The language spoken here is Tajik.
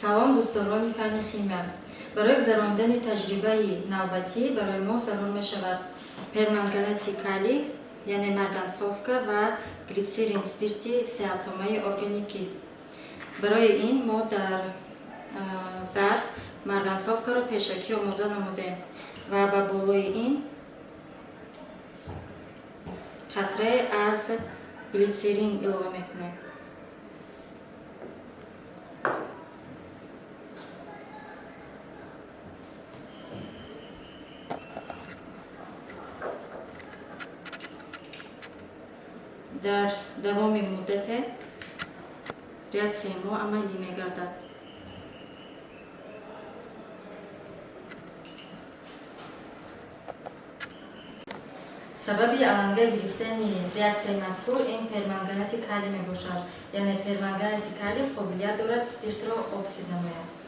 салом дӯстдорони фанни химия. Барои гузарондани таҷрибаи навбатӣ барои мо зарур мешавад перманганати калий, яъне марганцовка ва глитсерин спирти сеатомаи органикӣ. Барои ин мо дар зарф марганцовкаро пешакӣ омода намудем ва ба болои ин қатрае аз глитсерин илова мекунем. дар давоми муддате реаксияи мо амалӣ мегардад. сабаби аланга гирифтани реаксияи мазкур ин перманганати калий мебошад, яъне перманганати калий қобилият дорад спиртро оксид намояд.